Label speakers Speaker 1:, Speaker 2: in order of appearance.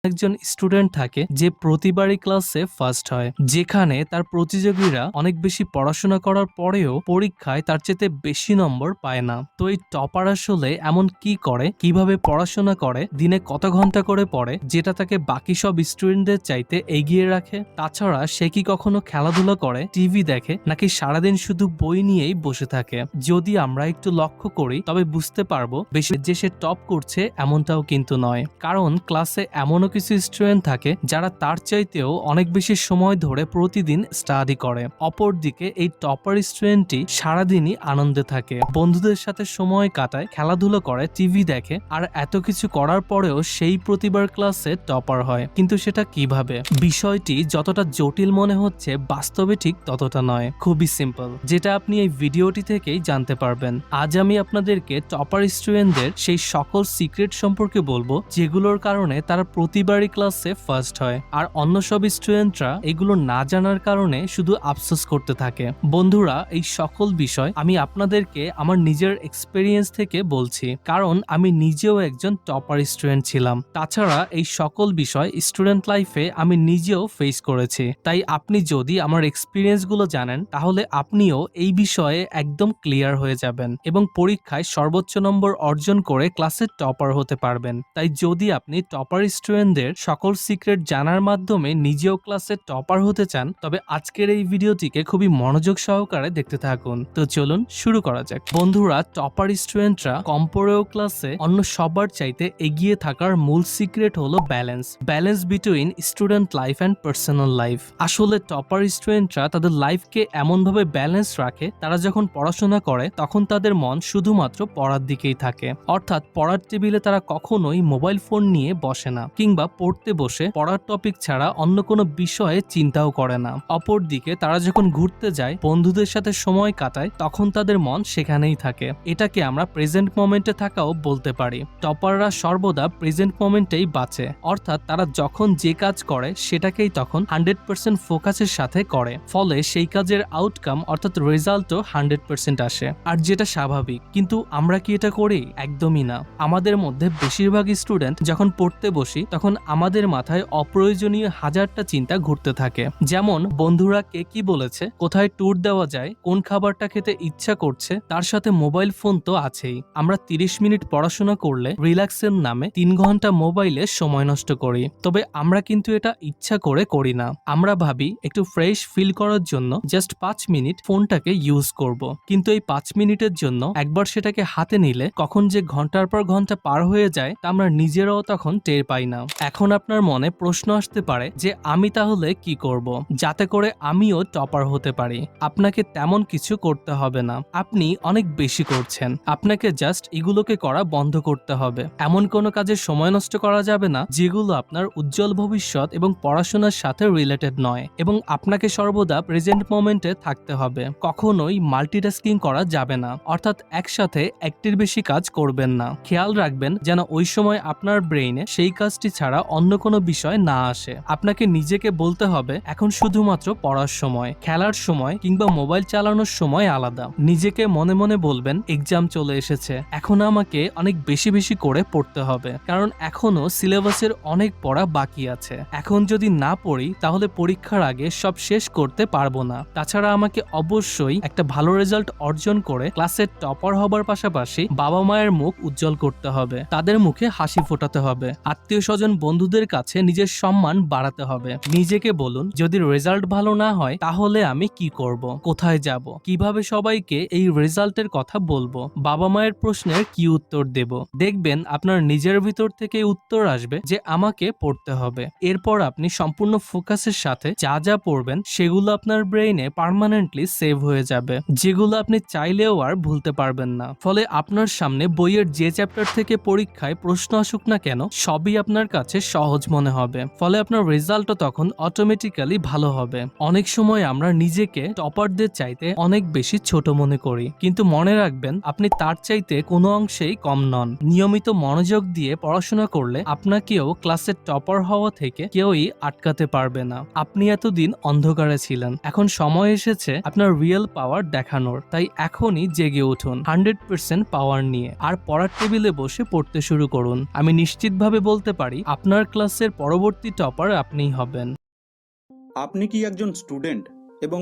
Speaker 1: একজন স্টুডেন্ট থাকে যে প্রতিবারই ক্লাসে ফার্স্ট হয়, যেখানে তার প্রতিযোগীরা অনেক বেশি পড়াশোনা করার পরেও পরীক্ষায় তার চেয়ে বেশি নম্বর পায় না। তো এই টপার আসলে এমন কি করে, কিভাবে পড়াশোনা করে, দিনে কত ঘন্টা করে পড়ে যেটা তাকে বাকি সব স্টুডেন্টদের চাইতে এগিয়ে রাখে? তাছাড়া সে কি কখনো খেলাধুলা করে, টিভি দেখে, নাকি সারাদিন শুধু বই নিয়েই বসে থাকে? যদি আমরা একটু লক্ষ্য করি তবে বুঝতে পারবো বেশি যে সে টপ করছে এমনটাও কিন্তু নয়, কারণ ক্লাসে এমনও কিছু স্টুডেন্ট থাকে যারা তার চাইতেও অনেক বেশি সময় ধরে প্রতিদিন স্টাডি করে। অপরদিকে এই টপার স্টুডেন্টটি সারাদিনই আনন্দে থাকে, বন্ধুদের সাথে সময় কাটায়, খেলাধুলো করে, টিভি দেখে, আর এত কিছু করার পরেও সেই প্রতিবার ক্লাসে টপার হয়। কিন্তু সেটা কিভাবে? বিষয়টি যতটা জটিল মনে হচ্ছে বাস্তবে ঠিক ততটা নয়, খুবই সিম্পল, যেটা আপনি এই ভিডিওটি থেকেই জানতে পারবেন। আজ আমি আপনাদেরকে টপার স্টুডেন্টদের সেই সকল সিক্রেট সম্পর্কে বলবো যেগুলোর কারণে তারা প্রতিবারই ক্লাসে ফার্স্ট হয়, আর অন্য সব স্টুডেন্টরা এগুলো না জানার কারণে শুধু আফসোস করতে থাকে। বন্ধুরা, এই সকল বিষয় আমি আপনাদেরকে আমার নিজের এক্সপেরিয়েন্স থেকে বলছি, কারণ আমি নিজেও একজন টপার স্টুডেন্ট ছিলাম। তাছাড়া এই সকল বিষয় স্টুডেন্ট লাইফে আমি নিজেও ফেস করেছি। তাই আপনি যদি আমার এক্সপিরিয়েন্স গুলো জানেন তাহলে আপনিও এই বিষয়ে একদম ক্লিয়ার হয়ে যাবেন এবং পরীক্ষায় সর্বোচ্চ নম্বর অর্জন করে ক্লাসের টপার হতে পারবেন। তাই যদি আপনি টপার স্টুডেন্টদের সকল সিক্রেট জানার মাধ্যমে নিজেও ক্লাসে টপার হতে চান তবে আজকের এই ভিডিওটিকে খুবই মনোযোগ সহকারে দেখতে থাকুন। তো চলুন শুরু করা যাক। বন্ধুরা, টপার স্টুডেন্টরা কম পড়েও ক্লাসে অন্য সবার চাইতে এগিয়ে থাকার মূল সিক্রেট হলো balance between student life and personal life. আসলে টপার স্টুডেন্টরা তাদের লাইফকে এমনভাবে ব্যালেন্স রাখে, তারা যখন পড়াশোনা করে তখন তাদের মন শুধুমাত্র পড়ার দিকেই থাকে, অর্থাৎ পড়ার টেবিলে তারা কখনোই মোবাইল ফোন নিয়ে বসে না, কিংবা পড়তে বসে পড়ার টপিক ছাড়া অন্য কোনো বিষয়ে চিন্তাও করে না। অপরদিকে তারা যখন ঘুরতে যায়, বন্ধুদের সাথে সময় কাটায়, তখন তাদের মন সেখানেই থাকে। এটাকে আমরা প্রেজেন্ট মোমেন্টে থাকাও বলতে পারি। টপাররা সর্বদা প্রেজেন্ট মোমেন্টেই বাঁচে, অর্থাৎ তারা যখন যে কাজ করে সেটাকেই তখন 100% ফোকাসের সাথে করে, ফলে সেই কাজের আউটকাম অর্থাৎ রেজাল্টও 100% আসে। আর যেটা স্বাভাবিক, কিন্তু আমরা কি এটা করি? একদমই না। আমাদের মধ্যে বেশিরভাগ স্টুডেন্ট যখন পড়তে বসি তখন আমাদের মাথায় অপ্রয়োজনীয় হাজারটা চিন্তা ঘুরতে থাকে, যেমন বন্ধুরা কে কি বলেছে, কোথায় ট্যুর দেওয়া যায়, কোন খাবারটা খেতে ইচ্ছা করছে, তার সাথে মোবাইল ফোন তো আছেই। আমরা 30 মিনিট পড়াশোনা করলে রিল্যাক্সের নামে 3 ঘন্টা মোবাইলে সময় নষ্ট করি। তবে আমরা কিন্তু এটা ইচ্ছা করে করি না। আমরা ভাবি একটু ফ্রেশ ফিল করার জন্য জাস্ট 5 মিনিট ফোনটাকে ইউজ করব, কিন্তু এই 5 মিনিটের জন্য একবার সেটাকে হাতে নিলে কখন যে ঘন্টার পর ঘন্টা পার হয়ে যায় তা আমরা নিজেরাও তখন টের পাই না। এখন আপনার মনে প্রশ্ন আসতে পারে যে আমি তাহলে কি করব যাতে করে আমিও টপার হতে পারি? আপনাকে তেমন কিছু করতে হবে না, আপনি অনেক বেশি করছেন। আপনাকে জাস্ট এগুলোকে করা বন্ধ করতে হবে। এমন কোনো কাজে সময় নষ্ট করা যাবে না যেগুলো আপনার উজ্জ্বল ভবিষ্যৎ এবং পড়াশোনার সাথে রিলেটেড নয়, এবং আপনাকে সর্বদা প্রেজেন্ট মোমেন্টে থাকতে হবে। কখনোই মাল্টিটাস্কিং করা যাবে না, অর্থাৎ একসাথে একটির বেশি কাজ করবেন না। খেয়াল রাখবেন যেন ওই সময় আপনার ব্রেইনে সেই কাজটি ছাড়া অন্য কোনো বিষয় না আসে। আপনাকে নিজেকে বলতে হবে এখন শুধুমাত্র পড়ার সময়, খেলার সময় কিংবা মোবাইল চালানোর সময় আলাদা। নিজেকে মনে মনে বলবেন এক্সাম চলে এসেছে, এখন আমাকে অনেক বেশি বেশি করে পড়তে হবে, কারণ এখনো সিলেবাসের অনেক পড়া বাকি আছে। এখন যদি না পড়ি তাহলে পরীক্ষার আগে সব শেষ করতে পারবো না। তাছাড়া আমাকে অবশ্যই একটা ভালো রেজাল্ট অর্জন করে ক্লাসের টপার হবার পাশাপাশি বাবা মায়ের মুখ উজ্জ্বল করতে হবে, তাদের মুখে হাসি ফোটাতে হবে, আত্মীয় স্বজন বন্ধুদের কাছে নিজের সম্মান বাড়াতে হবে। নিজেকে বলুন যদি রেজাল্ট ভালো না হয় তাহলে আমি কি করব, কোথায় যাব, কিভাবে সবাইকে এই রেজাল্টের কথা বলবো, বাবা মায়ের প্রশ্নের কি উত্তর দেব। দেখবেন আপনার নিজের ভিতর থেকে উত্তর আসবে যে আমাকে পড়তে হবে। এরপর আপনি সম্পূর্ণ ফোকাসের সাথে যা যা পড়বেন সেগুলো আপনার ব্রেইনে পার্মানেন্টলি সেভ হয়ে যাবে, যেগুলো আপনি চাইলেও আর ভুলতে পারবেন না। ফলে আপনার সামনে বইয়ের যে চ্যাপ্টার থেকে পরীক্ষায় প্রশ্ন আসুক না কেন সবই আপনার কাছে সহজ মনে হবে, ফলে আপনার রেজাল্টও তখন অটোমেটিক্যালি ভালো হবে। অনেক সময় আমরা নিজেকে টপারদের চাইতে অনেক বেশি ছোট মনে করি, কিন্তু মনে রাখবেন আপনি তার চাইতে কোনো অংশেই কম নন। নিয়মিত মনোযোগ দিয়ে পড়াশোনা করলে আপনাকেও ক্লাসের টপার হওয়া থেকে কেউই আটকাতে পারবে না। আপনি এতদিন অন্ধকারে ছিলেন, এখন সময় এসেছে আপনার রিয়েল পাওয়ার দেখানোর। তাই এখনই জেগে উঠুন 100% পাওয়ার নিয়ে, আর পড়ার টেবিলে বসে পড়তে শুরু করুন। আমি নিশ্চিতভাবে বলতে পারি আপনার ক্লাসের পরবর্তী টপার আপনিই হবেন।
Speaker 2: আপনি কি একজন স্টুডেন্ট এবং